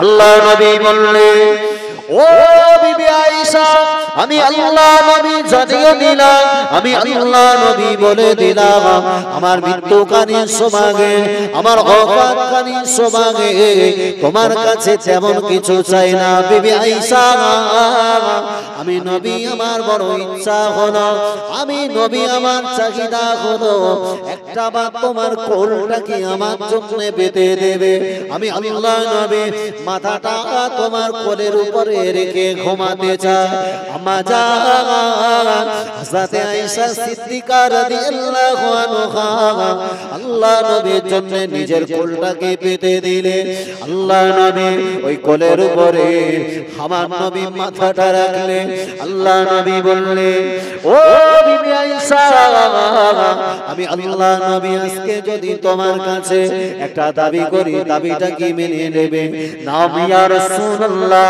আল্লাহ নবী বললেন, ও বিবি আয়েশা, আমি আল্লাহ নবী জানিয়ে দিলাম, আমি আল্লাহ নবী বলে দিলাম, আমার মৃত্যুকালীন সময়ে, আমার ওফাতকালীন সময়ে তোমার কাছে তেমন কিছু চাই না বিবি আয়েশা। আমি নবী আমার বড় ইচ্ছা হলো, আমি নবী আমার চাহিদা হলো একটা বার তোমার কোলটাকে আমার জন্য বেঁধে দেবে। আমি আল্লাহ নবী মাথাটা তোমার কোলের উপরে রেখে ঘুমাতে চাই। আম্মা জান হযরত আয়েশা সিদ্দিকা রাদিয়াল্লাহু আনহা আল্লাহ নবীর জন্য নিজের কোলটাকে পেতে দিলেন। আল্লাহ নবী ওই কোলের উপরে আমার নবী মাথাটা রাখলেন। আল্লাহ নবী বললেন, ও বিবি আয়েশা, আমি আল্লাহ নবী আজকে যদি তোমার কাছে একটা দাবি করি, দাবিটা কি মেনে নেবে? নাম ইয়া রাসূলুল্লাহ,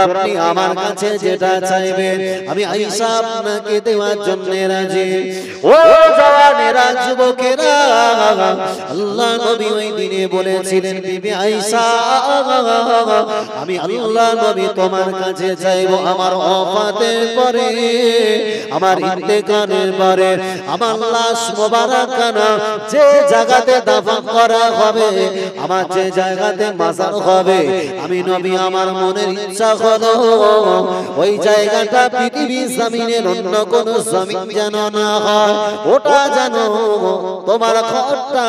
আপনি আমার কাছে যেটা চাইবেন আমি আয়েশা আপনাকে দেওয়ার জন্য রাজি। ও জওয়ানেরা, যুবকেরা, আল্লাহ নবী ওই দিনে বলেছিলেন, বিবি আয়েশা, আমি আল্লাহ নবী তোমার কাছে চাইবো আমার ওফাতের পরে, আমার ইন্তেকালের পরে আমার লাশ মোবারকানা যে জায়গাতে দাফন করা হবে, আমার যে জায়গাতে মাজার হবে, আমি নবী আমার মনের ইচ্ছা হলো ওই জায়গাটা পৃথিবীর জমিনের অন্য কোন জমিন যেন না হয়, ওটা যেন তোমার ঘরটা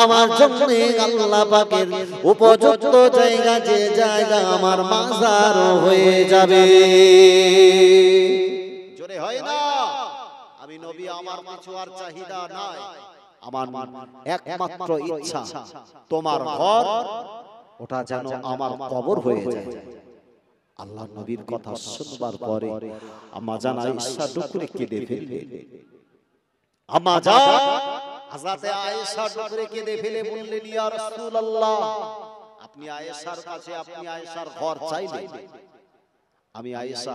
আমার জন্য আল্লাহ পাকের উপযুক্ত জায়গা, যে জায়গা আমার মাজার হয়ে যাবে। জোরে হয় না? আমি নবী আমার কিছু আর চাহিদা নাই, আমার একমাত্র ইচ্ছা তোমার ঘর ওটা যেন আমার কবর হয়ে যায়। আল্লাহ নবীর কথা শুনবার পরে আম্মা জান আয়েশা ডুকরে কেঁদে ফেললেন। আম্মা জান হযরত আয়েশা ডুকরে কেঁদে ফেলে বললেন, ইয়া রাসূলুল্লাহ, আপনি আয়েশার কাছে আপনি আয়েশার ঘর চাইলেন। আমি আয়েশা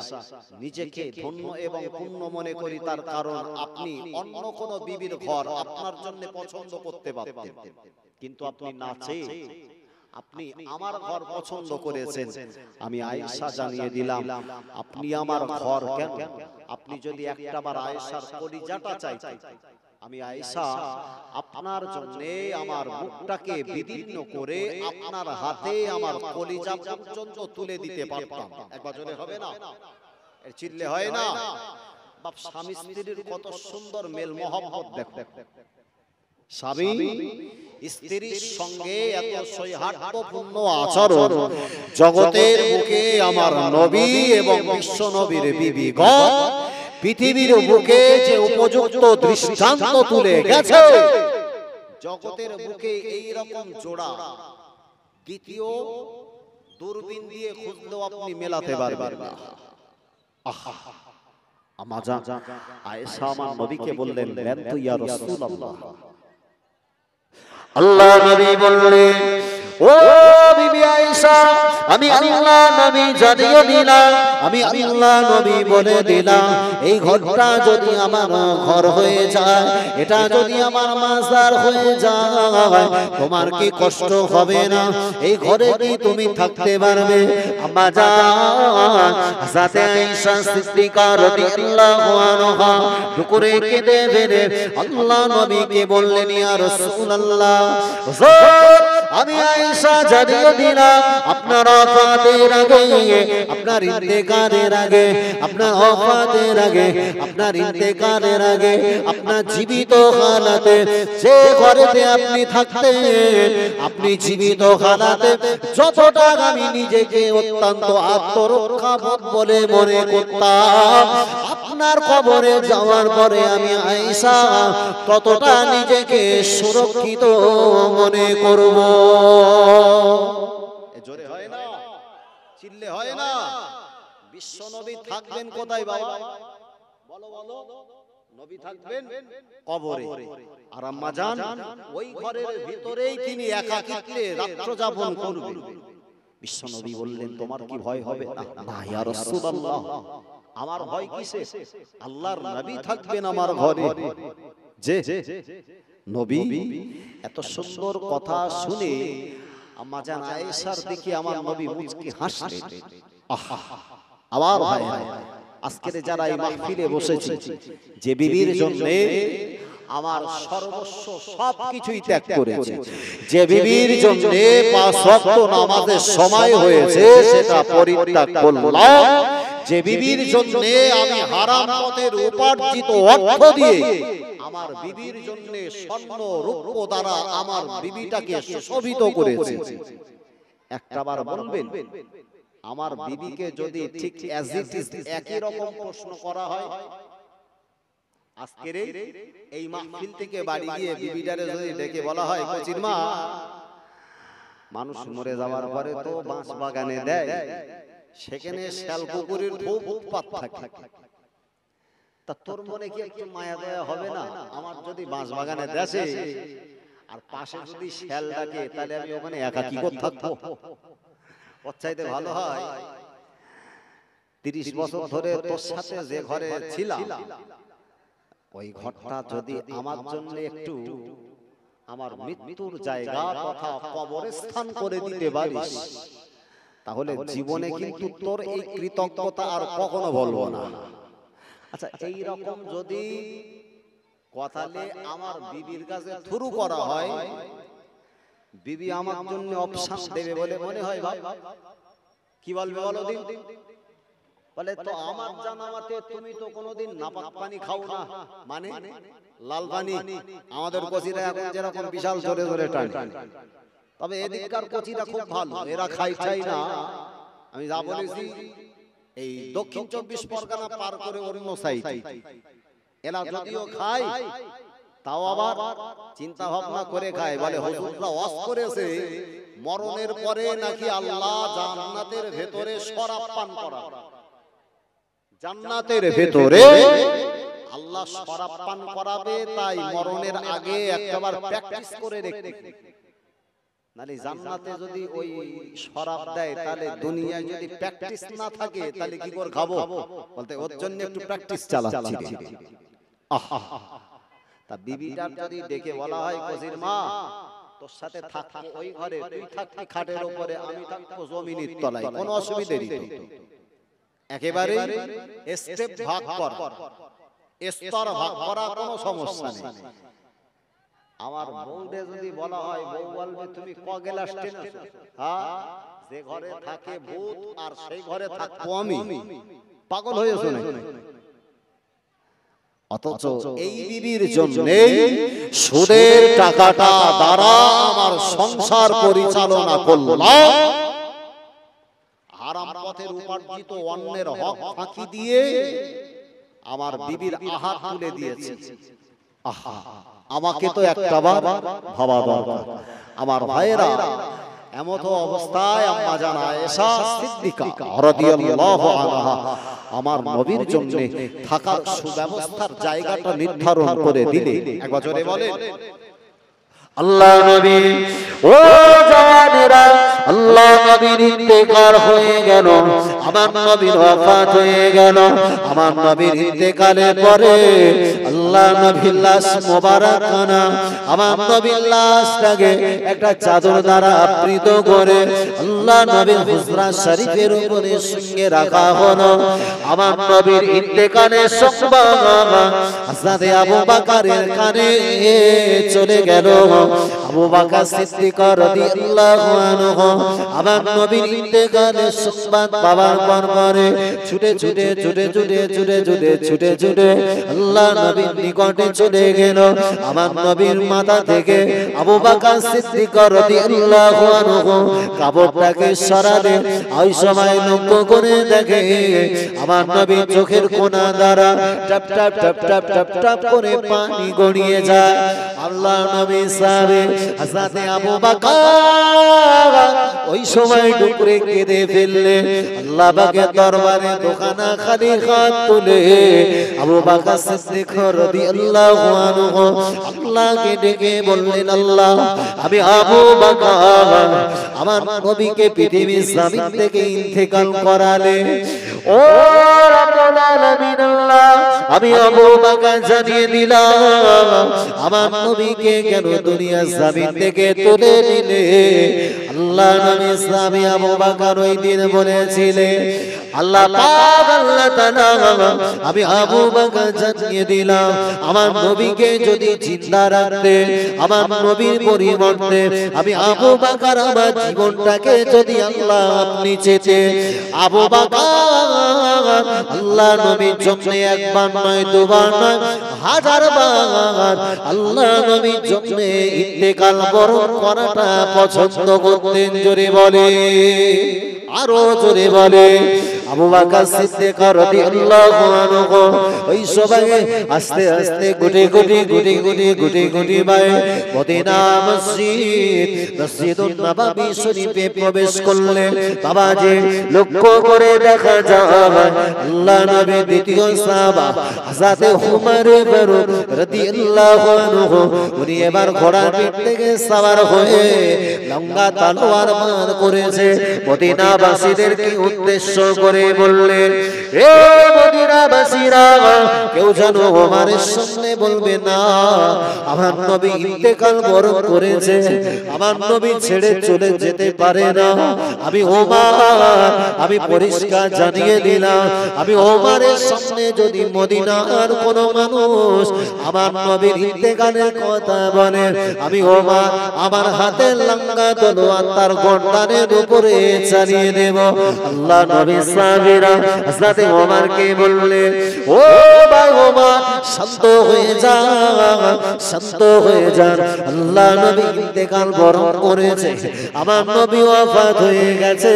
নিজেকে ধন্য এবং পূর্ণ মনে করি, তার কারণ আপনি অন্য কোন বিবির ঘর আপনার জন্য পছন্দ করতে পারতেন, কিন্তু আপনি না চেয়ে আপনি আমার ঘর পছন্দ করেছেন। আমি আয়েশা জানিয়ে দিলাম, আপনি আমার ঘর কেন, আপনি যদি একটাবার আয়েশার কলিজাটা চাইতেন, আমি আয়েশা আপনার জন্য আমার মুখটাকে বিদীর্ণ করে আপনার হাতে আমার কলিজা পর্যন্ত তুলে দিতে পারতাম। একবার জোরে হবে না? এর চিল্লে হয় না? বাপ স্বামী স্ত্রীর কত সুন্দর মেল মহব্বত দেখো। স্বামী স্ত্রীর সঙ্গে এত সৌহার্দ্যপূর্ণ আচরণ জগতের বুকে আমার নবী এবং বিশ্ব নবীর বিবিগণ পৃথিবীর বুকে যে উপযুক্ত দৃষ্টান্ত তুলে গেছে, জগতের বুকে এই রকম জোড়া দ্বিতীয় দূরবীন দিয়ে খুঁজলেও আপনি মেলাতে পারবেন না। আহা, আম্মা জান আয়েশা আমার নবীকে বললেন, লেন তো ইয়া রাসূলুল্লাহ। আল্লাহ নবী বললেন, ও বিবি আয়েশা, আমি আল্লাহ নবী জানিয়ে দিলাম, আমি আল্লাহ নবী বলে দিলাম, এই ঘরটা যদি আমার ঘর হয়ে যায়, এটা যদি আমার মাজার হয়ে যায়, তোমার কি কষ্ট হবে না? এই ঘরে কি তুমি থাকতে পারবে? আম্মা জান হযরত আয়েশা সিদ্দিকা রাদিয়াল্লাহু আনহা টুকরে কেঁদে ফেলে আল্লাহ নবীকে বললেন, ইয়া রাসূলুল্লাহ, হুজুর, আমি আয়েশা জানিয়ে দিলাম, আপনার ওফাতের আগে, আপনার ইন্তেকালের আগে, আপনার ওফাতের আগে, আপনার ইন্তেকালের আগে, আপনার জীবিত হালাতে যে ঘরেতে আপনি থাকতেন, আপনি জীবিত হালাতে যতটা আমি নিজেকে অত্যন্ত আত্মরক্ষাবোধ বলে মনে করতাম, আপনার কবরে যাওয়ার পরে আমি আয়েশা ততটা নিজেকে সুরক্ষিত মনে করব। জোরে হয় না? চিল্লে হয় না? বিশ্ব নবী থাকবেন কোথায় বাবা? বলো বলো। নবী থাকবেন কবরে, আর আম্মা জান ওই ঘরের ভিতরেই তিনি একাকিত্বে রাত্র যাপন করবেন। বিশ্ব নবী বললেন, তোমার কি ভয় হবে? না ইয়া রাসূলুল্লাহ, আমার ভয় কিসে? আল্লাহর নবী থাকবেন আমার ঘরে। যে নবী এত সুন্দর কথা শুনে আম্মা জান আয়েশার দিকে আমার নবী মুচকি হাসলেন। আহা, আবার ভাই আজকের যারা এই মাহফিলে বসেছে, যে বিবির জন্য আমার সর্বস্ব সবকিছুই ত্যাগ করেছে, যে বিবির জন্য 5 ওয়াক্ত নামাজের সময় হয়েছে সেটা পরিত্যাগ করলাম, যে বিবির জন্য আমি হারাম পথের উপার্জিত অর্থ দিয়ে আমার বিবির জন্য স্বর্ণ রূপো দ্বারা আমার বিবিটাকে সুশোভিত করেছে, একটাবার বলবেন আমার বিবিকে যদি ঠিক অ্যাজ ইট ইজ একই রকম প্রশ্ন করা হয়, আজকের এই মাহফিল থেকে বাড়ি গিয়ে বিবিটারে যদি ডেকে বলা হয় কচির মা, মানুষ মরে যাওয়ার পরে তো বাঁশ বাগানে দেয়, সেখানে শালকুকুরের খুব উৎপাত থাকে, তা তোর মনে কি একটু মায়া দয়া হবে না আমার যদি বাঁশ বাগানে দেশে আর পাশে যদি শ্যাল ডাকে, তাহলে আমি ওখানে একা কি করে থাকবো? ওর চাইতে ভালো হয় 30 বছর ধরে তোর সাথে যে ঘরে ছিলাম ওই ঘরটা যদি আমার জন্য একটু আমার মৃত্যুর জায়গা তথা কবরস্থান করে দিতে পারিস, তাহলে জীবনে কিন্তু তোর এই কৃতজ্ঞতা আর কখনো বলবো না। আচ্ছা, এই রকম যদি কথালে আমার বিবির কাছে শুরু করা হয়, বিবি আমার জন্য অপশন দেবে বলে মনে হয়? ভাই কি বলবে বলো দিন? বলে তো আমার জানা মতে তুমি তো কোনোদিন নাপাক পানি খাও না, মানে লাল পানি। আমাদের কচিরা এখন যেরকম বিশাল জোরে জোরে টানে, তবে এদিককার কচিরা খুব ভালো, এরা খাই চাই না। আমি যা বলেছি এই দক্ষিণ 24 পরগনা পার করে অন্য সাইড এরা যদিও খায়, তাও আবার চিন্তা ভাবনা করে খায়। বলে হুজুররা ওয়াজ করেছে মরণের পরে নাকি আল্লাহ জান্নাতের ভেতরে শরাব পান করা, জান্নাতের ভেতরে আল্লাহ শরাব পান করাবে, তাই মরণের আগে একবার প্র্যাকটিস করে রেখে, নালে জান্নাতে যদি ওই শরাব দেয় তাহলে দুনিয়ায় যদি প্র্যাকটিস না থাকে তাহলে কি করে খাবো? বলতে ওর জন্য একটু প্র্যাকটিস চালাচ্ছি। তা বিবিটার যদি ডেকে বলা হয় কজির মা তোর সাথে থাকবো ওই ঘরে, তুই থাকবি খাটের উপরে, আমি থাকবো জমিনের তলায়, কোনো অসুবিধা নেই, একেবারে স্টেপ ভাগ কর, স্তর ভাগ করা কোনো সমস্যা নেই। আমার বউরে যদি বলা হয়, বউ বলবে তুমি ক গ্লাস টেনেছো? হ্যাঁ, যে ঘরে থাকে ভূত আর সেই ঘরে থাকবো আমি, পাগল হয়েছো নাকি? অথচ এই বিবির জন্য সুদের টাকাটা দ্বারা আমার সংসার পরিচালনা করলাম, হারাম পথের উপার্জিত অন্যের হক ফাঁকি দিয়ে আমার বিবির আহার তুলে দিয়েছি। আহা, আমাকে তো একটাবার ভাবা দরকার। আমার ভাইয়েরা, এমত অবস্থায় আম্মা জান আয়েশা সিদ্দিকা রাদিয়াল্লাহু আনহা আমার নবীর জন্য থাকার সুব্যবস্থার জায়গাটা নির্ধারণ করে দিলে। একবার জোরে বলেন আল্লাহ নবী। ও জানেরা, আল্লাহ নবীর ইন্তেকাল হয়ে গেল, আমার নবীর ওয়াফাত হয়ে গেল। আমার নবীর ইন্তেকালের পরে আল্লাহ নবীর লাশ মোবারকানা, আমার নবীর লাশটাকে একটা চাদর দ্বারা আবৃত করে আল্লাহ নবীর হুজরা শরীফের উপরে সঙ্গে রাখা হলো। আমার নবীর ইন্তেকালের সংবাদ হযরত আবু বকরের কানে চলে গেল। আবু বকর সিদ্দিক রাদিয়াল্লাহু আনহু আমার নবীর ইন্তেকালের সংবাদ পাওয়ার পরে ছুটে ছুটে ছুটে ছুটে ছুটে ছুটে ছুটে ছুটে আল্লাহ নবীর নিকটে চলে গেল। আমার নবীর মাথা থেকে আবু বকর সিদ্দিক রাদিয়াল্লাহু আনহু কাপড়টাকে সরালে ওই সময় লক্ষ্য করে দেখে আমার নবীর চোখের কোণা দ্বারা top top top top top top করে পানি গড়িয়ে যায়। আল্লাহ নবী সাহাবে হযরত আবু বকর ওই সময় ডুকরে কেঁদে ফেললে। আল্লাহ পাকের দরবারে দোকানা খালি হাত তুলে আবু বকর সিদ্দিক রাদিয়াল্লাহু আনহু আল্লাহকে ডেকে বললেন, আল্লাহ আমি আবু বকর আমার নবীকে পৃথিবীর জমিন থেকে ইন্তেকাল করালে, ও রব্বুল আলামিন আল্লাহ, আমি আবু বকর জানিয়ে দিলাম আমার নবীকে কেন দুনিয়ার জমিন থেকে তুলে নিলে। আল্লাহ নবী সাহাবী আবু বকর ওই দিন বলেছিলেন, আল্লাহ পাক আল্লাহ তাআলা আমি আবু বকর জানিয়ে দিলাম আমার নবীকে যদি জিন্দা রাখতে, আমার নবীর পরিবর্তে আমি আবু বকর আমার জীবনটাকে যদি আল্লাহ আপনি চেতে, আবু বকর আল্লাহ নবীর জন্য একবার নয় দুবার নয় হাজার বার আল্লাহ নবীর জন্য ইন্তেকাল বরণ করাটা পছন্দ করতেন। জোরে বলে, আরো জোরে বলে। আবু বকর সিদ্দিক রাদিয়াল্লাহু আনহু ওই সবাইকে আস্তে আস্তে গুটি গুটি গুটি গুটি গুটি গুটি ভাই মদিনা মসজিদুন নববী শরীফে প্রবেশ করলেন। বাবাজি লক্ষ্য করে দেখা যায় আল্লাহ নবী দ্বিতীয় সাহাবা হযরত উমর ফারুক রাদিয়াল্লাহু আনহু উনি এবার ঘোড়ার পিঠ থেকে সওয়ার হয়ে লম্বা তলোয়ার বার করেছে। মদিনাবাসীদেরকে উদ্দেশ্য করে বললেন, এ মদিনাবাসীরা, কেউ যেন ওমরের সামনে বলবে না আমার নবী ইন্তেকাল বরণ করেছে, আমার নবী ছেড়ে চলে যেতে পারে না। আমি ওমর, আমি পরিষ্কার জানিয়ে দিলাম, আমি ওমরের সামনে যদি মদিনার কোন মানুষ আমার নবীর ইন্তেকালের কথা বলে, আমি ওমর আমার হাতের লম্বা তলোয়ার তার গর্দানের উপরে চালিয়ে দেব। আল্লাহ নবী সাহাবীরা হযরত ওমরকে বললেন, ও ভাই ওমর, শান্ত হয়ে যান, শান্ত হয়ে যান। আল্লাহ নবী ইন্তেকাল বরণ করেছে, আমার নবী ওয়াফাত হয়ে গেছে।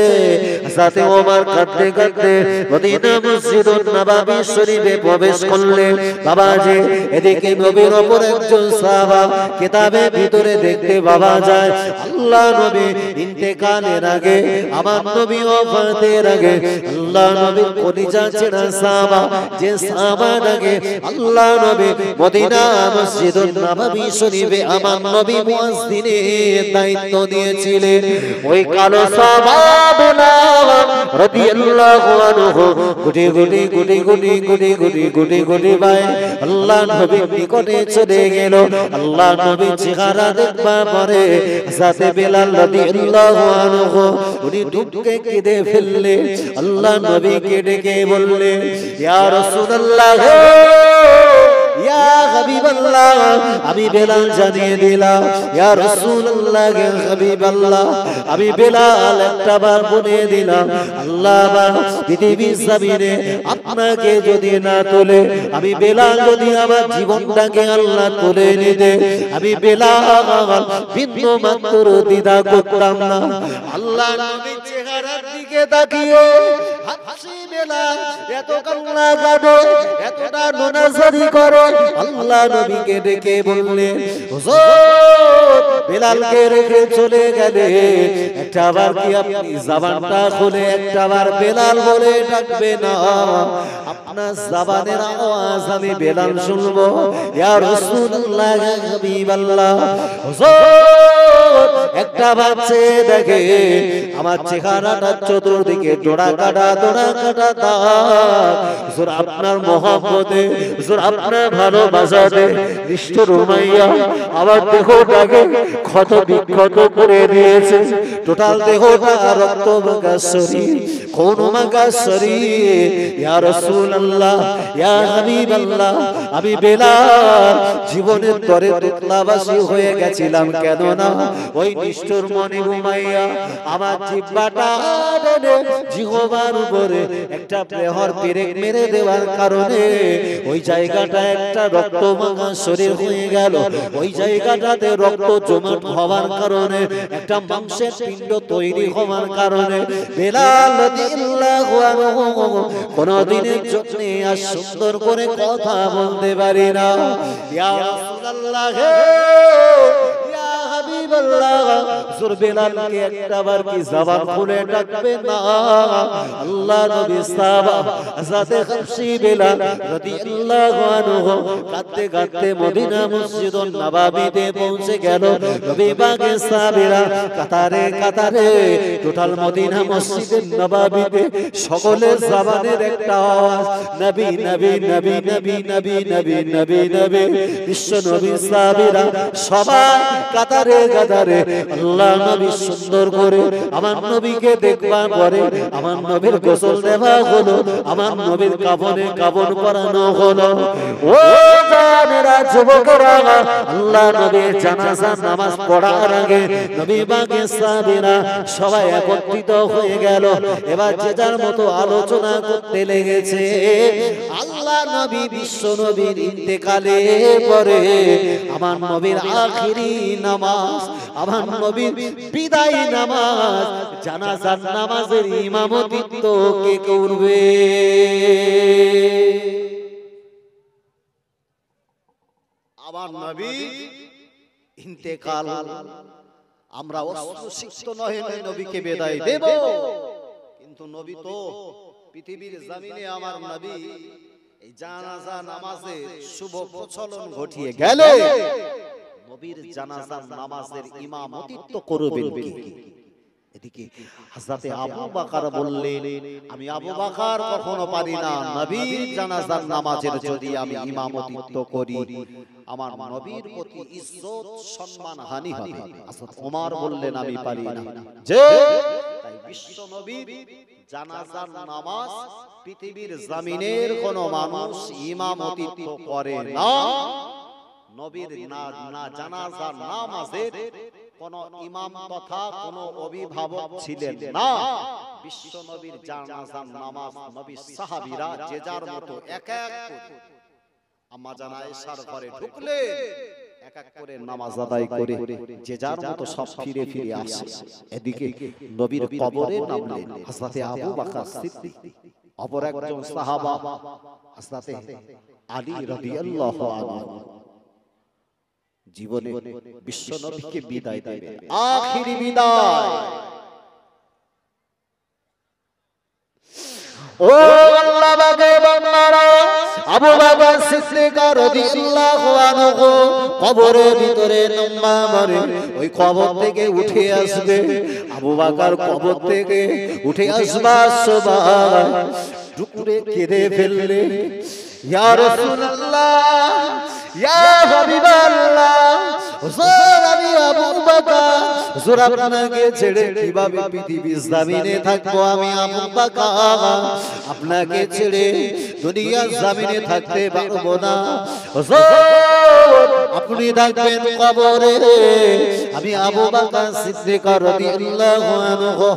হযরত ওমর কাঁদতে কাঁদতে মদিনা মসজিদুন নববী শরীফে প্রবেশ করলেন। বাবাজি এদিকে নবীর উপর একজন সাহাবা কিতাবের ভিতরে দেখতে পাওয়া যায় আল্লাহ নবী ইন্তেকালের আগে, আমার নবী ওয়াফাতের আগে আল্লাহ নবীর কলিজা ছেঁড়া সাহাবা, যে সাহাবার আগে আল্লাহ নবী মদিনা মসজিদুন নববী শরীফে আমার নবী মুয়াজ্জিনের দায়িত্ব দিয়েছিলেন, ওই কালো সাহাবা রাদিয়াল্লাহু আনহু গুটি গুটি গুটি গুটি গুটি গুটি গুটি গুটি ভাই আল্লাহ নবীর নিকটে চলে গেল। আল্লাহ নবী চেহারা দেখবার পরে হযরত বিলাল রাদিয়াল্লাহু আনহু উনি দুঃখে কেঁদে ফেললেন। আল্লাহ নবীকে ডেকে বললেন, ইয়া রাসূলুল্লাহ, ইয়া হাবিবাল্লাহ, আমি বেলাল জানিয়ে দিলাম, ইয়া রাসূলুল্লাহ, ইয়া হাবিবাল্লাহ, আমি বেলাল একটা বার বলে দিলাম, আল্লাহ পৃথিবীর জমিনে আপনাকে যদি না তোলে, আমি বেলাল যদি আমার জীবনটাকে আল্লাহ তুলে নিতে, আমি বেলাল বিন্দু মাত্র দ্বিধা করতাম না। আল্লাহ নবীর চেহারার দিকে তাকিয়ে হাসি বেলাল এত কান্না কাঁদে, এতটা নানাজারি করে। আল্লাহ নবীকে ডেকে বললেন, হুজুর বেলালকে রেখে চলে গেলে একটা বার কি আপনি জবানটা খুলে একটা বার বেলাল বলে ডাকবে না? আপনার জবানের আওয়াজ আমি বেলাল শুনবো। ইয়া রাসূলুল্লাহ, ইয়া হাবিবাল্লাহ, হুজুর একটা বার চেয়ে দেখে আমার চেহারাটা চতুর্দিকে ডোরা কাটা দাগ। হুজুর আপনার মহব্বতে, হুজুর আপনার ভালোবাসাতে নিষ্ঠুর উমাইয়া আমার দেহটাকে ক্ষত বিক্ষত করে দিয়েছে। টোটাল দেহটা রক্ত মাখা শরীর, খুন মাখা শরীর। ইয়া রাসূলুল্লাহ, ইয়া হাবিবাল্লাহ, আমি বেলাল জীবনের তরে তুতলাবাসী হয়ে গেছিলাম। কেন না ওই নিষ্ঠুর মনে উমাইয়া আমার জিহ্বাটা জিহ্বার উপরে একটা প্রহর পেরেক মেরে দেওয়ার কারণে ওই জায়গাটা একটা রক্ত মাখা শরীর হয়ে গেল। ওই জায়গাটাতে রক্ত জমাট হওয়ার কারণে একটা মাংসের পিণ্ড তৈরি হওয়ার কারণে বেলাল রাদিয়াল্লাহু আনহু কোনদিনের জন্য আর সুন্দর করে কথা বলতে পারি না। ইয়া রাসূলুল্লাহ, ইয়া হাবিব হাবিবাল্লাহ হুজুর বেলালকে একটাবার কি জবান খুলে ডাকবে না? আল্লাহ নবী সাহাবা হযরতে খাবশী বেলাল রাদিয়াল্লাহু আনহু কাঁদতে কাঁদতে মদিনা মসজিদুন নববীতে পৌঁছে গেল। নবী পাকের সাহাবীরা কাতারে কাতারে টোটাল মদিনা মসজিদের নববীতে সকলের জবানের একটা আওয়াজ, নবী নবী নবী নবী নবী নবী নবী নবী। বিশ্ব নবী সাহাবীরা সবাই কাতারে কাতারে আল্লাহ নবী সুন্দর করে আমার নবীকে দেখবার পরে আমার নবীর গোসল দেওয়া হলো, আমার নবীর কাফনে কাফন পরানো হলো। ও জানেরা যুবকরা, আল্লাহ নবীর জানাজার নামাজ পড়ার আগে নবী পাকের সাহাবীরা সবাই একত্রিত হয়ে গেল। এবার যে যার মতো আলোচনা করতে লেগেছে। আল্লাহ নবী বিশ্ব নবীর ইন্তেকালে পরে আমার নবীর আখিরি নামাজ, আমার নবীর বিদায় নামাজ, জানাজার নামাজের ইমামতিত্ব কে করবে? আমার নবী ইন্তেকাল, আমরা অস্ত্রসিক্ত নহে নবীকে বিদায় দেব, কিন্তু নবী তো পৃথিবীর জমিনে আমার নবী এই জানাজা নামাজের শুভ প্রচলন ঘটিয়ে গেলে নবীর জানাজা নামাজের ইমামতিত্ব করবেন কে? এদিকে হযরতে আবু বকর বললেন, আমি আবু বকর কখনো পারি না, নবীর জানাজার নামাজের যদি আমি ইমামতিত্ব করি আমার নবীর প্রতি ইজ্জত সম্মান হানি হবে। হযরত ওমর বললেন, আমি পারি না। যে তাই বিশ্ব নবীর জানাজার নামাজ পৃথিবীর জমিনের কোন মানুষ ইমামতিত্ব করে না। নবীর না জানাজার নামাজের কোন ইমাম তথা কোন অভিভাবক ছিলেন না। বিশ্ব নবীর জানাজার নামাজ নবী সাহাবীরা যে যার মতো এক এক করে আম্মা জান আয়েশার ঘরে ঢুকলে এক এক করে নামাজ আদায় করে যে যার মতো সব ফিরে ফিরে আসে। এদিকে নবীর কবরে নামলেন হযরতে আবু বকর সিদ্দিক, অপর একজন সাহাবা হযরতে আলী রাদিয়াল্লাহু আনহু জীবনে বিশ্ব নবীকে বিদায় দেবে, আখিরি বিদায়। ও আল্লাহ বাগে বান্দারা, আবু বকর সিদ্দিক রাদিয়াল্লাহু আনহু কবরের ভিতরে লম্বা মারে ওই কবর থেকে উঠে আসবে। আবু বকর কবর থেকে উঠে আসবার সময় টুকরে কেঁদে ফেললে, ইয়া রাসূলুল্লাহ, ইয়া হাবিবাল্লাহ, হুজুর আমি আবু বকর, হুজুর আপনাকে ছেড়ে কিভাবে পৃথিবীর জমিনে থাকবো? আমি আবু বকর আপনাকে ছেড়ে দুনিয়ার জমিনে থাকতে পারবো না। হুজুর আপনি থাকবেন কবরে, আমি আবু বকর সিদ্দিক রাদিয়াল্লাহু আনহু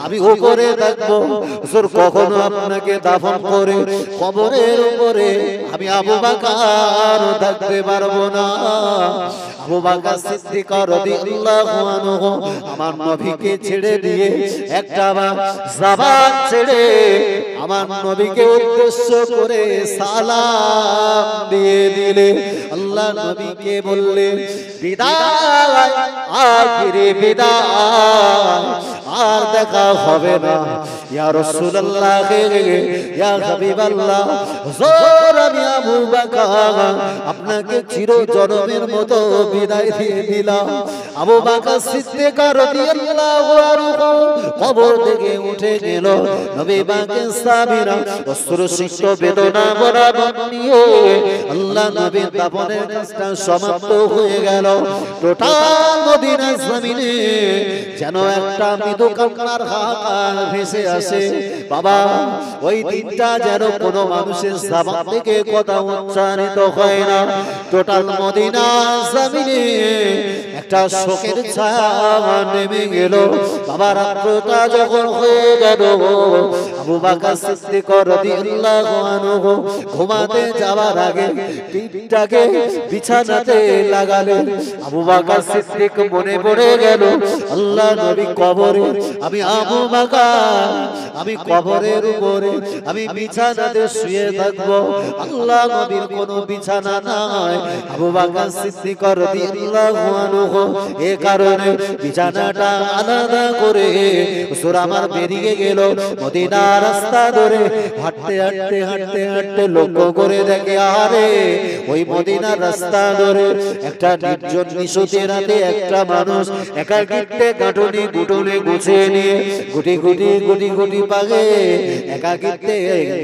আমি উপরে থাকবো। হুজুর কখনো আপনাকে দাফন করে কবরের উপরে আমি আবু বকর থাকতে পারবো না। আবু বকর সিদ্দিক রাদিয়াল্লাহু আনহু আমার নবীকে ছেড়ে দিয়ে একটা জবান ছেড়ে আমার নবীকে উদ্দেশ্য করে সালাম দিয়ে দিলে। আল্লাহ নবীকে বললেন, বিদায়, আখিরি বিদায়, আর দেখা হবে না। ইয়া রাসূলুল্লাহ, ইয়া হাবিবাল্লাহ, হুজুর আমি আবু বকর আপনাকে চিরজনমের মতো বিদায় দিয়ে দিলাম। আবু বকর সিদ্দিক রাদিয়াল্লাহু আনহু কবর থেকে উঠে গেল। নবী পাকের সাহাবীরা অশ্রুসিক্ত বেদনা বরাবর নিয়ে আল্লাহ নবীর দাফনের কাজটা সমাপ্ত হয়ে গেল। টোটাল মদিনার জমিনে যেন একটা মৃদু কান্নার হাহাকার ভেসে আসে। বাবা, ওই দিনটা যেন কোনো মানুষের জবান থেকে কথা উচ্চারিত হয় না। টোটাল মদিনার জমিনে একটা শোকের ছায়া নেমে গেল। বাবা, রাত্রটা যখন হয়ে গেল, আবু বকর সিদ্দিক রাদিয়াল্লাহু আনহু ঘুমাতে যাওয়ার আগে টিপটাকে বিছানাতে লাগালেন। আবু বকর সিদ্দিক মনে পড়ে গেল, আল্লাহ নবী কবরে, আমি আবু বকর আমি কবরের উপরে আমি বিছানাতে শুয়ে থাকবো। আল্লাহ নবীর কোনো বিছানা নাই। আবু বকর সিদ্দিক রাদিয়াল্লাহু আনহু এ কারণে বিছানাটা আলাদা করে হুজুর আমার বেরিয়ে গেল মদিনার রাস্তা ধরে হাঁটতে হাঁটতে হাঁটতে হাঁটতে লক্ষ্য করে দেখে আরে ওই মদিনার রাস্তা ধরে একটা নির্জন নিশুতি রাতে একটা মানুষ একাকিত্বে গাঁটুনি গুটুনি গুছিয়ে নিয়ে গুটি গুটি গুটি গুটি পাগে একাকিত্বে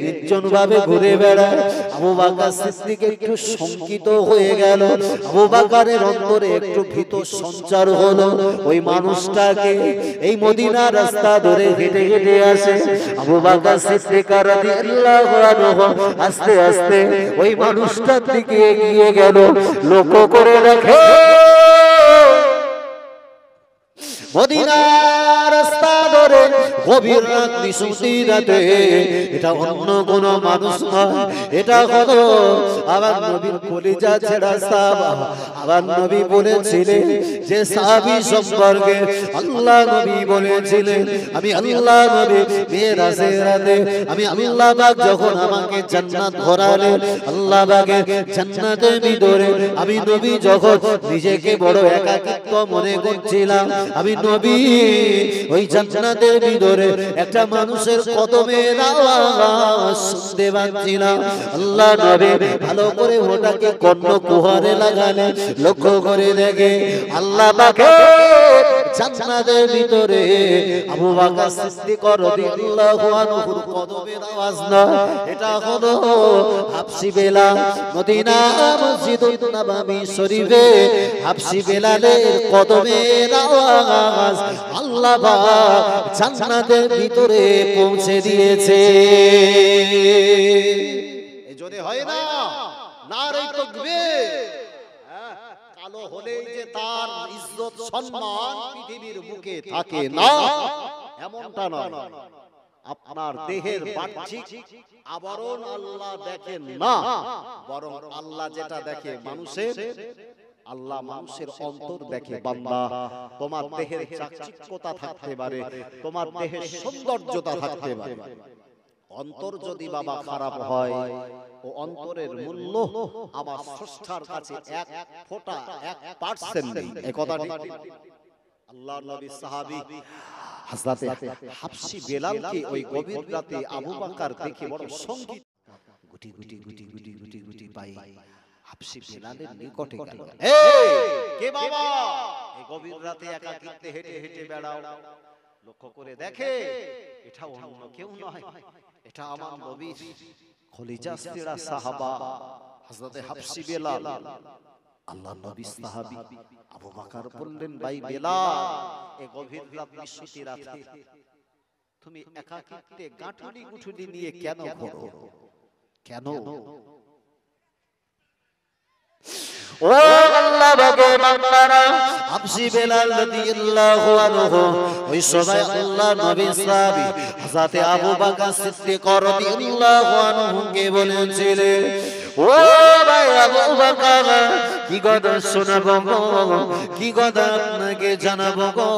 নির্জন ভাবে ঘুরে বেড়ায়। আবু বকর সিদ্দিক একটু শঙ্কিত হয়ে গেল, আবু বকরের অন্তরে একটু ভীত সঞ্চার হলো। ওই মানুষটাকে এই মদিনা রাস্তা ধরে হেঁটে হেঁটে আসে আবু বকর সিদ্দিক রাদিয়াল্লাহু আনহু আস্তে আস্তে ওই মানুষটার দিকে এগিয়ে গেল। লক্ষ্য করে দেখে মদিনার রাস্তা ধরে গভীর রাত নিশুতি রাতে এটা অন্য কোন মানুষ নয়, এটা হলো আমার নবীর কলিজা ছেড়া সাহাবা। আমার নবী বলেছিলেন যে সাহাবী সম্পর্কে আল্লাহ নবী বলেছিলেন আমি আল্লাহ নবী মেরাজের রাতে আমি আল্লাহ পাক যখন আমাকে জান্নাত ঘোরালেন, আল্লাহ পাকের জান্নাতের ভিতরে আমি নবী যখন নিজেকে বড় একাকিত্ব মনে করছিলাম, আমি নবী ওই জান্নাতের ভিতরে একটা মানুষের কদমের আওয়াজ শুনতে পাচ্ছিলাম। আল্লাহ নবী ভালো করে ওটাকে কর্ণ কুহারে লাগালেন। লক্ষ্য করে দেখে আল্লাহ পাকের জান্নাতের ভিতরে আবু বকর সিদ্দিক রাদিয়াল্লাহু আনহুর কদমের আওয়াজ না, এটা হলো হাবশী বেলাল মদিনা মসজিদুন নববী শরীফে হাবশী বেলালের কদমের আওয়াজ আল্লাহ পাক জান্নাতের ভিতরে পৌঁছে দিয়েছে। এজন্য হয় না নারে তাকবীর, কালো হলেই যে তার ইজ্জত সম্মান পৃথিবীর বুকে থাকে না এমনটা নয়। আপনার দেহের বাহ্যিক আবরণ আল্লাহ দেখেন না, বরং আল্লাহ যেটা দেখে মানুষের আল্লাহ মানুষের অন্তর দেখে। বান্দা তোমার দেহের চাকচিক্যতা থাকতে পারে, তোমার দেহের সৌন্দর্যতা থাকতে পারে, অন্তর যদি বাবা খারাপ হয় ও অন্তরের মূল্য আমার স্রষ্টার কাছে এক ফোঁটা 1% নেই। এই কথাটি আল্লাহর নবী সাহাবী হযরতে হাবশী বেলালকে ওই গভীর রাতে আবু বকর দেখে বড় শঙ্কিত, গুটি গুটি গুটি গুটি গুটি গুটি পাই হাবশী বেলালের নিকটে গেল। এই কে বাবা, এই গভীর রাতে একাকিত্বে হেঁটে হেঁটে বেড়াও? লক্ষ্য করে দেখে এটা অন্য কেউ নয়, এটা আমার নবীর খলিজা ছেড়া সাহাবা হযরতে হাবশী বেলাল। আল্লাহর নবী সাহাবী আবু বকর বললেন, ভাই বেলাল, এই গভীর রাত নিশুতি রাতে তুমি একাকিত্বে গাঁটুনি গুঠুনি নিয়ে কেন ঘোরো? কেন? ও আল্লাহ পাকের বান্দারা, হাবশী বেলাল রাদিয়াল্লাহু আনহু ওই সময় আল্লাহর নবী সাহাবী হযরতে আবু বকর সিদ্দিক রাদিয়াল্লাহু আনহুকে বলেছিলেন, ও ভাই আবু বকর, কি কথা শোনাবো গো, কি কথা আপনাকে জানাবো গো?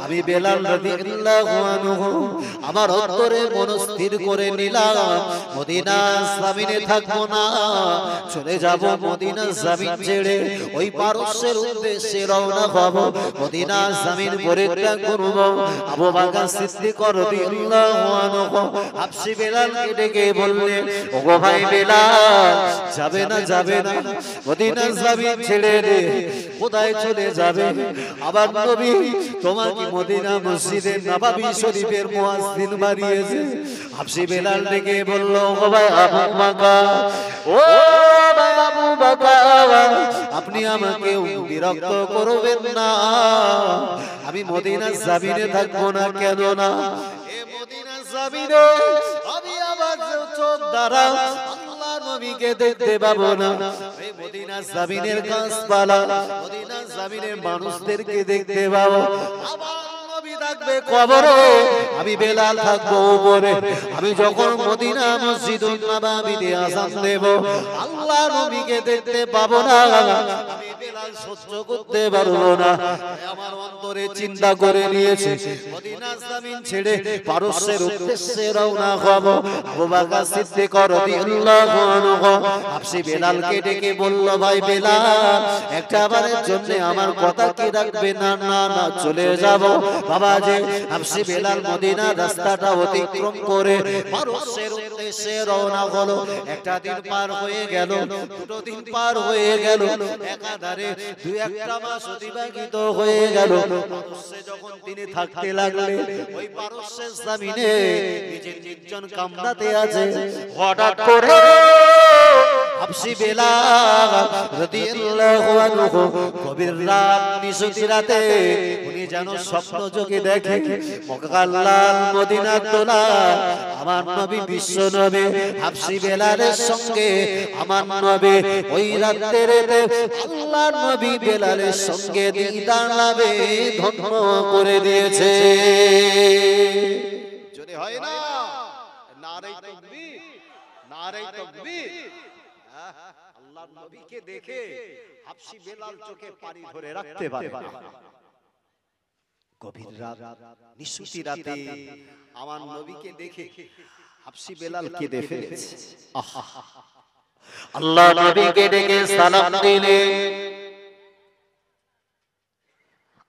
আমি বেলাল রাদিয়াল্লাহু আনহু আমার অন্তরে মনস্থির করে নিলাম মদিনা জমিনে থাকবো না, চলে যাব মদিনা জমিন ছেড়ে ওই পারস্যের উদ্দেশ্যে রওনা হব, মদিনা জমিন পরিত্যাগ করব। আবু বকর সিদ্দিক রাদিয়াল্লাহু আনহু হাবশী বেলালকে ডেকে বললেন, ওগো ভাই বেলাল, যাবে না যাবে না, মদিনা জমিন ছেড়ে দে, কোথায় চলে যাবে? আবার নবী তোমার কি মদিনা মসজিদে নববী শরীফের মুয়াজ্জিন বানিয়েছে? হাবশী বেলাল ডেকে বলল, ও ভাই আবু বকর, ও ভাই আবু বকর, আপনি আমাকে বিরক্ত করবেন না, আমি মদিনা জমিনে থাকবো না। কেন না? এ মদিনা জমিনে আমি আমার চোখ দ্বারা আল্লাহর নবীকে দেখতে পাবো না, এই মদিনা জমিনের গাছপালা মদিনা জমিনের মানুষদেরকে দেখতে পাবো। আমার নবী থাকবে কবরে, আমি বেলাল থাকবো উপরে। আমি যখন মদিনা মসজিদুন নববীতে আযান দেব, আল্লাহর নবীকে দেখতে পাবো না, আমি বেলাল বেলাল সহ্য করতে পারলো না, আমার অন্তরে চিন্তা করে নিয়েছে মদিনার জমিন ছেড়ে পারস্যের উদ্দেশ্যে রওনা হব। আবু বকর সিদ্দিক রাদিয়াল্লাহু আনহু হাবশী বেলালকে ডেকে বলল, ভাই বেলাল, একটা বারের জন্য আমার কথা কি রাখবে? না না না, চলে যাব। বাবাজি হাবশী বেলাল মদিনার রাস্তাটা অতিক্রম করে পারস্যের উদ্দেশ্যে রওনা হলো। একটা দিন পার হয়ে গেল, দুটো দিন পার হয়ে গেল, একাধারে দুই একটা মাস অতিবাহিত হয়ে গেল। পারস্যে যখন তিনি থাকতে লাগলেন, ওই পারস্যের জমিনে নিজের নির্জন কামরাতে আছে, হঠাৎ করে হাবশী বেলাল রাদিয়াল্লাহু আনহু গভীর রাত নিশুতি রাতে উনি যেন স্বপ্ন যোগে দেখে মক্কার মদিনার তোলা আমার নবী বিশ্ব নবী হাবশী বেলালের সঙ্গে আমার নবী ওই রাতের আল্লাহর নবী বেলালের সঙ্গে দিদার লাভে ধন্য করে দিয়েছে। যদি হয় না নারে তাকবীর, নারে তাকবীর। আল্লাহর নবীকে দেখে হাবশী বেলাল চোখে পানি ধরে রাখতে পারে না। গভীর রাত নিশুতি রাতে আমার নবীকে দেখে হাবশী বেলাল কেঁদে ফেলেছে। আল্লাহ নবীকে ডেকে সালাম দিলেন,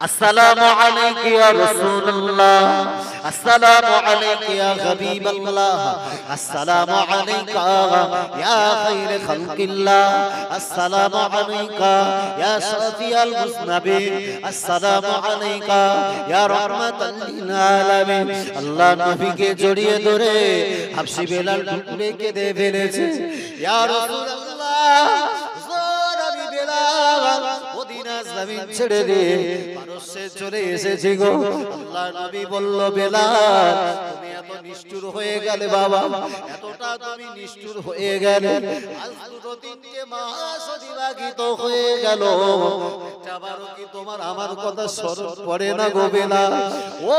আসসালামু আলাইকা ইয়া রাসূলুল্লাহ, আসসালামু আলাইকা ইয়া হাবিবাল্লাহ, আসসালামু আলাইকা ইয়া খায়রে খালকিল্লাহ, আসসালামু আলাইকা ইয়া শাফিয়াল মুজনাবিন, আসসালামু আলাইকা ইয়া রাহমাতাল লিল আলামিন। আল্লাহ নবীকে জড়িয়ে ধরে হাবশী বেলাল ঢুকলে কেঁদে ফেলেছে। ইয়া রাসূলুল্লাহ, আমি বেলাল মদিনা জমিন ছেড়ে দিয়ে পারস্যে চলে এসেছি গো। আল্লাহর নবী বলল, বেলাল তুমি এত নিষ্ঠুর হয়ে গেলে বাবা, এতটা তুমি নিষ্ঠুর হয়ে গেলে, আজ দুটো তিনটে মাস অতিবাহিত হয়ে গেল, একটাবারও কি তোমার আমার কথা স্মরণ পড়ে না গো বেলাল? ও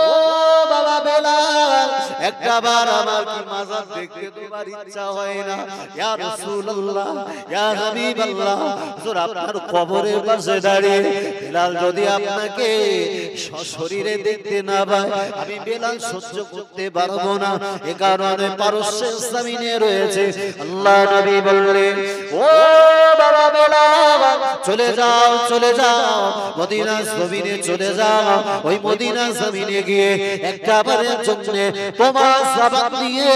বাবা বেলাল, একটাবার আমার কি মাজার দেখতে তোমার ইচ্ছা হয় না? ইয়া রাসূলুল্লাহ, ইয়া হাবিবাল্লাহ, হুজুর আপনার কবরের পাশে দাঁড়িয়ে বেলাল যদি আপনাকে সশরীরে দেখতে না পায়, আমি বেলাল সহ্য করতে পারবো না। এ কারণে পারস্যের জমিনে রয়েছে। আল্লাহ নবী বললেন, ও বাবা বেলাল, চলে যাও, চলে যাও, মদিনা জমিনে চলে যাও। ওই মদিনা জমিনে গিয়ে একটা বারের জন্য তোমার সাবাত দিয়ে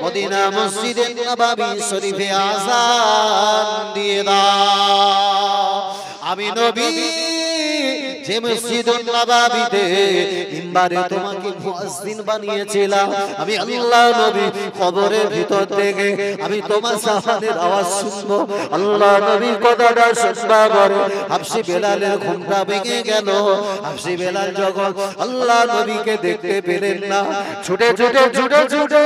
মদিনা মসজিদে নববী শরীফে আযান দিয়ে দাও। আমি নবী যে মসজিদুন নববীতে মিম্বারে তোমাকে মুয়াজ্জিন বানিয়েছিলাম, আমি আল্লাহ নবী কবরের ভিতর থেকে আমি তোমার সাহানের আওয়াজ শুনবো। আল্লাহ নবী কথাটা শুনবা করে হাবশী বেলালের ঘুমটা ভেঙে গেল। হাবশী বেলাল যখন আল্লাহ নবীকে দেখতে পেলেন না, ছুটে ছুটে ছুটে ছুটে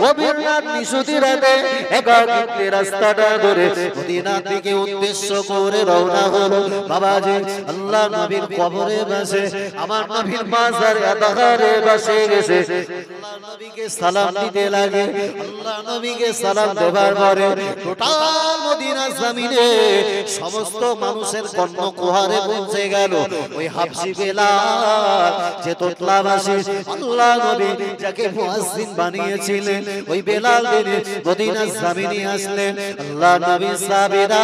গভীর রাত নিশুতি রাতে একাকিত্বে রাস্তাটা ধরে মদিনার দিকে উদ্দেশ্য করে রওনা হলো। বাবাজি আল্লাহ নবীর কবরে বসে আমার নবীর মাজারে আদারে বসে গেছে। আল্লাহ নবীকে সালাম দিতে লাগে। আল্লাহ নবীকে সালাম দেবার পরে টোটাল মদিনা জমিনে সমস্ত মানুষের কর্ণ কুহারে পৌঁছে গেল। ওই হাবশী বেলাল যে তোতলাবাসী আল্লাহ নবী যাকে মুয়াজ্জিন বানিয়েছিলেন, ওই বেলাল তিনি মদিনা জমিনে আসলেন। আল্লাহ নবী সাহাবীরা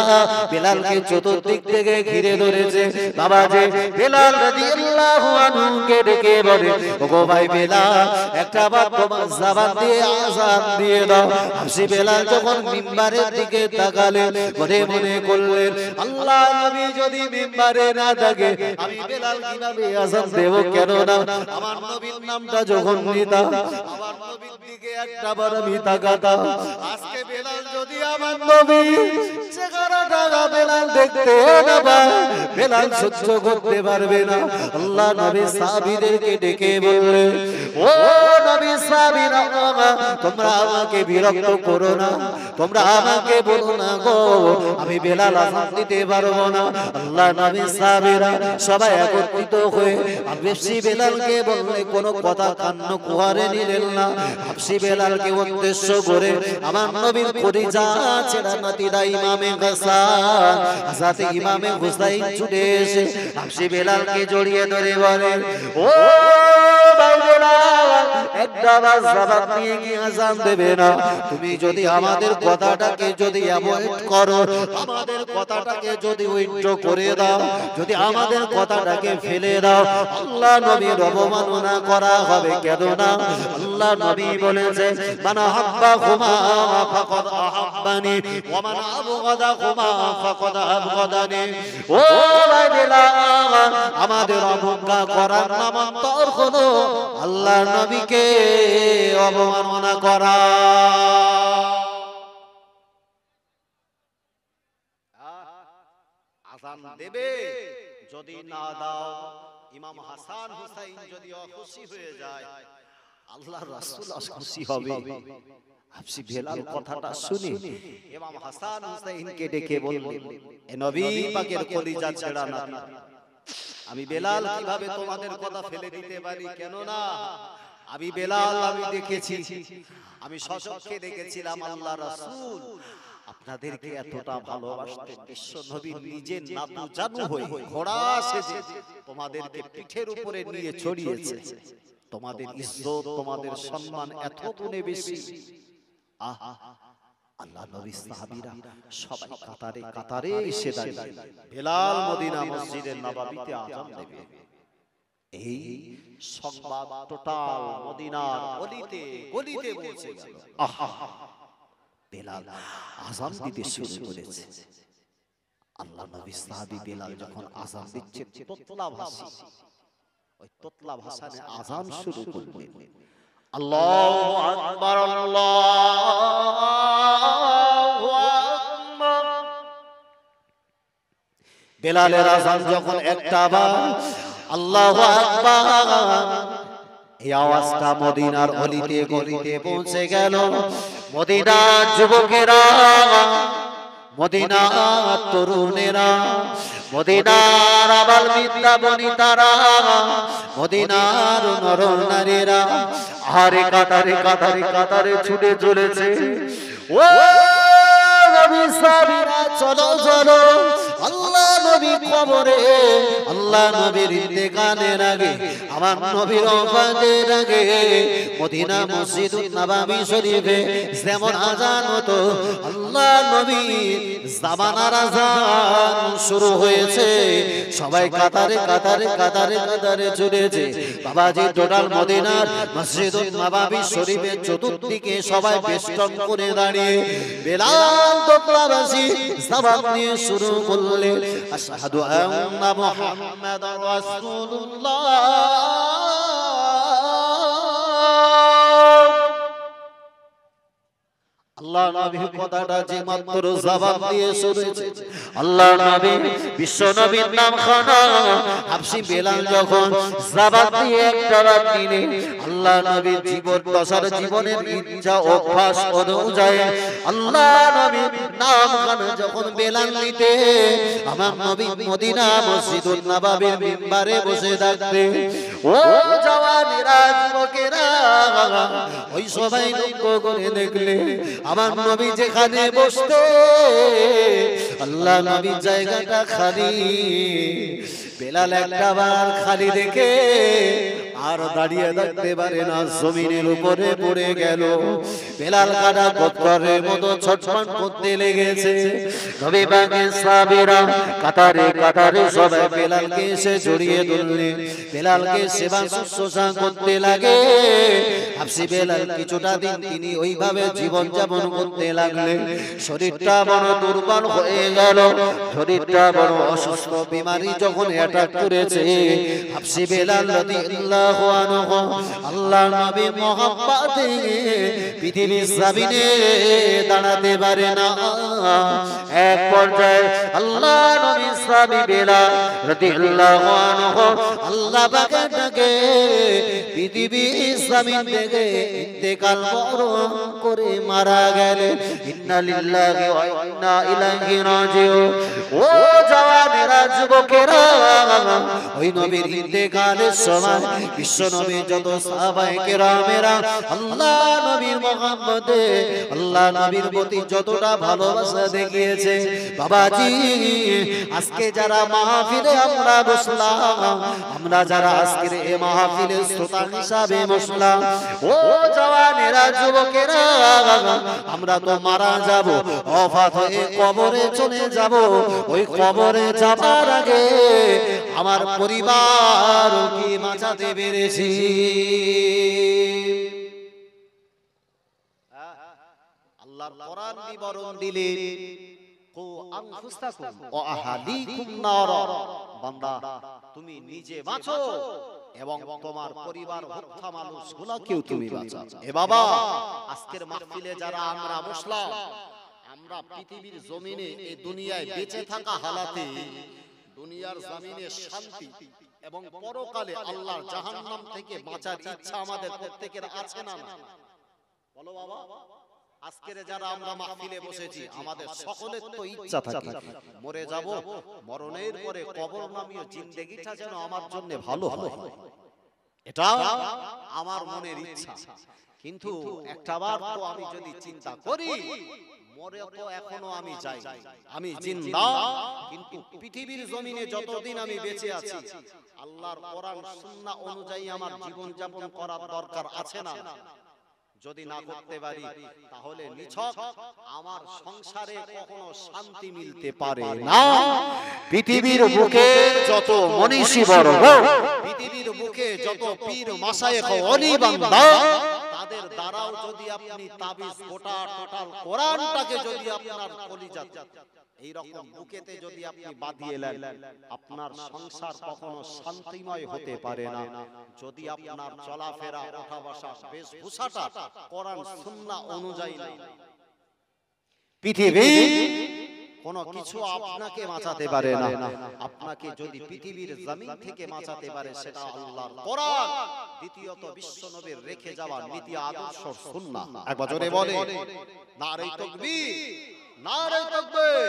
বেলালকে চতুর্দিক থেকে ঘিরে ধরেছে। বাবাজি বেলাল রাদিয়াল্লাহু আনহুকে ডেকে বলে, ওগো ভাই বেলাল, একটা বার তোমার জবান দিয়ে আযান দিয়ে দাও। হাবশী বেলাল যখন মিম্বারের দিকে তাকালেন, মনে মনে করলেন, আল্লাহ নবী যদি মিম্বারে না থাকে আমি বেলাল কিভাবে আযান দেব? কেন না আমার নবীর নামটা যখন নিতাম, আমার নবীর দিকে একটা বার আমি তাকাতাম। আজকে বেলাল যদি আমার নবী চেহারাটা বেলাল দেখতে না পায়, বেলাল সহ্য করতে পারবে না। আল্লাহ নবী সাহাবীদেরকে ডেকে বললেন, ও নবী সাহাবীরা তোমরা আমাকে বিরক্ত করো না, তোমরা আমাকে বলো না গো আমি বেলাল আযান দিতে পারবো না। আল্লাহ নবী সাহাবীরা সবাই একত্রিত হয়ে হাবশী বেলালকে বললে কোনো কথা কান্ন কুহারে নিলেন না। হাবশী বেলালকে উদ্দেশ্য করে আমার নবীর কলিজা ছেঁড়া নাতিদা ইমামে হাসান হযরত ইমামে হুসাইন ছুটে এসে হাবশী বেলালকে জড়িয়ে ধরে বলে, ও ভাই বেলাল, একটা বার জবাব নিয়ে কি আযান দেবে না? তুমি যদি আমাদের কথাটাকে যদি অ্যাভয়েড করো, আমাদের কথাটাকে যদি উইথড্র করে দাও, যদি আমাদের কথাটাকে ফেলে দাও, আল্লাহ নবীর অবমাননা করা হবে। কেন না? আল্লাহ নবী বলেছে, মান আহাব্বাহুমা ফাকাদ আহাব্বানি ওয়া মান আবগাদাহুমা ফাকাদ আবগাদানি। ও ভাই বেলাল, আমাদের অবজ্ঞা করার নামান্তর হলো আল্লাহ নবীকে অবমাননা করা। আযান দেবে, যদি না দাও, ইমাম হাসান হুসাইন যদি অখুশি হয়ে যায়, আল্লাহর রাসূল খুশি হবে। হাবশী বেলাল কথাটা শুনে ইমাম হাসান হুসাইনকে ডেকে বললেন, এ নবী পাকের কলিজা ছেঁড়া নাতি, আমি বেলাল কিভাবে তোমাদের কথা ফেলে দিতে পারি? কেন না আমি বেলাল, আমি দেখেছি, আমি স্বচক্ষে দেখেছিলাম আল্লাহর রাসূল আপনাদেরকে এতটা ভালোবাসতেন। বিশ্ব নবী নিজের নাতু জানু হয়ে ঘোড়া সেজে তোমাদেরকে পিঠের উপরে নিয়ে চড়িয়েছে। তোমাদের ইজ্জত, তোমাদের সম্মান এত গুণে বেশি। আহা, আল্লাহ নবী সাহাবীরা সবাই কাতারে কাতারে এসে দাঁড়িয়ে বেলাল মদিনা মসজিদের নববীতে আযান দেবে। এই সংবাদ টোটাল মদিনার গলিতে গলিতে পৌঁছে গেল। আহা, বেলাল আযান দিতে শুরু করেছে। আল্লাহ নবী সাহাবী বেলাল যখন আযান দিচ্ছে তোতলা ভাষী, ওই তোতলা ভাষায় আযান শুরু করলেন। আল্লাহু আকবার, আল্লাহু আকবার। বেলালের আযান যখন একটা বার আল্লাহু আকবার, এই আওয়াজটা মদিনার অলিতে গলিতে পৌঁছে গেল। মদিনার যুবকেরা, মদিনার তরুণেরা, মদিনার আবাল বৃদ্ধা বনিতারা, মদিনার নর নারীরা আরে কাতারে কাতারে কাতারে ছুটে চলেছে। ও নবী সাহাবীরা, চলো চলো, আল্লাহ নবী কবরে, আল্লাহ নবীর ইন্তেকালের আগে, আমার নবীর ওফাতের আগে মদিনা মসজিদুন নববী শরীফে যেমন আযান হতো, আল্লাহ নবী জামানার আযান শুরু হয়েছে। সবাই কাতারে কাতারে কাতারে কাতারে চলেছে। বাবাজি টোটাল মদিনার মসজিদুন নববী শরীফের চতুর্দিকে সবাই বেষ্টন করে দাঁড়িয়ে বেলাল তোতলাবাসী জবাব দিয়ে শুরু করলেন, আশহাদু আন্না মুহাম্মাদার রাসূলুল্লাহ। আল্লাহ নবী কথাটা যে মাত্র জবাব দিয়ে শুনেছে, আল্লাহ নবী বিশ্ব নবীর নাম খানা হাবশী বেলাল যখন জবাব দিয়ে একটা রাত দিনে আল্লাহ নবীর জীবন দশার জীবনের ইচ্ছা অভ্যাস অনুযায়ী আল্লাহ নবীর নাম খানা যখন বেলাল নিতে আমার নবী মদিনা মসজিদুন নববীর মিম্বারে বসে থাকতে, ও জওয়ানেরা যুবকেরা ওই সবাই লক্ষ্য করে দেখলে আমার নবী যেখানে বসতে আল্লাহ নবীর জায়গাটা খালি। বেলাল একটা বার খালি দেখে আর দাঁড়িয়ে থাকতে পারে না, জমিনের উপরে পড়ে গেল। বেলাল কাটা পথরের মতো ছটফট করতে লেগেছে। নবী পাকের সাহাবীরা কাতারে কাতারে সবাই বেলালকে এসে জড়িয়ে ধরলেন, বেলালকে সেবা শুশ্রূষা করতে লাগে। হাবশী বেলাল কিছুটা দিন তিনি ওইভাবে জীবন যাপন করতে লাগলেন। শরীরটা বড় দুর্বল হয়ে গেল, শরীরটা বড় অসুস্থ, বিমারি যখন অ্যাটাক করেছে হাবশী বেলাল রাদিয়াল্লাহু রাদিয়াল্লাহু আনহু আল্লাহ নবী মুহাম্মদে পৃথিবীর জমিনে দাঁড়াতে পারে না। এক পর্যায়ে আল্লাহ নবী সাহাবী বেলাল রাদিয়াল্লাহু আনহু আল্লাহ পাকের ডাকে পৃথিবীর জমিন থেকে ইন্তেকাল বরণ করে মারা গেলেন। ইন্না লিল্লাহি ওয়া ইন্না ইলাইহি রাজিউন। ও জওয়ানেরা, যুবকেরা, ওই নবীর ইন্তেকালের সময় বিশ্ব নবী যত সাহাবায়ে কেরামেরা আল্লাহ নবীর মুহাম্মদে আল্লাহ নবীর প্রতি যতটা ভালোবাসা দেখিয়েছে, বাবাজি আজকে যারা মাহফিলে আমরা বসলাম, আমরা যারা আজকের এই মাহফিলের শ্রোতা হিসাবে বসলাম, ও জওয়ানেরা, যুবকেরা, আমরা তো মারা যাব, ওফাত হয়ে কবরে চলে যাব। ওই কবরে যাবার আগে আমার পরিবার কি বাঁচাতে পেরেছি? আল্লাহর কোরআন বিবরণ দিলেন, কু আনফুসাকুম ওয়া আহালিকুম নার। বান্দা, তুমি নিজে বাঁচো এবং তোমার পরিবার ভক্ত মানুষগুলোকেও তুমি বাঁচাও। এ বাবা, আজকের মাহফিলে যারা আমরা বসলাম, আমরা পৃথিবীর জমিনে এই দুনিয়ায় বেঁচে থাকা হালাতে দুনিয়ার জমিনে শান্তি এবং পরকালে আল্লাহর জাহান্নাম থেকে বাঁচার ইচ্ছা আমাদের প্রত্যেকের আছে না? বলো বাবা। আজকের যারা আমরা মাহফিলে বসেছি, আমাদের সকলের তো ইচ্ছা থাকে মরে যাব, মরণের পরে কবর নামীয় জিন্দেগিটা যেন আমার জন্য ভালো হয়, এটা আমার মনের ইচ্ছা। কিন্তু একটাবার তো আমি যদি চিন্তা করি, মরে তো এখনো আমি যাই, আমি জিন্দা, কিন্তু পৃথিবীর জমিনে যতদিন আমি বেঁচে আছি আল্লাহর কোরআন সুন্নাহ অনুযায়ী আমার জীবন যাপন করার দরকার আছে না? যদি না করতে পারি তাহলে নিছক আমার সংসারে কখনো শান্তি মিলতে পারে না। পৃথিবীর বুকে যত মনীষী বর্গ, পৃথিবীর বুকে যত পীর মাশায়েখ ওলি বান্দা, তাদের দ্বারাও যদি আপনি তাবিজ গোটা টোটাল কোরআনটাকে যদি আপনার কলিজাতে এই রকম বুকেতে যদি আপনি বাঁধিয়ে নেন, আপনার সংসার কখনো শান্তিময় হতে পারে না। যদি আপনার চলাফেরা, ওঠা বসা, বেশভূষাটা কোরআন সুন্নাহ অনুযায়ী না, পৃথিবী কোনো কিছু আপনাকে বাঁচাতে পারে না। আপনাকে যদি পৃথিবীর জমিন থেকে বাঁচাতে পারে সেটা আল্লাহর কোরআন, দ্বিতীয়ত বিশ্ব নবীর রেখে যাওয়া নীতি আদর্শ সুন্নাহ। একবার জোরে বলে নারে তাকবীর, নারে তাকবীর।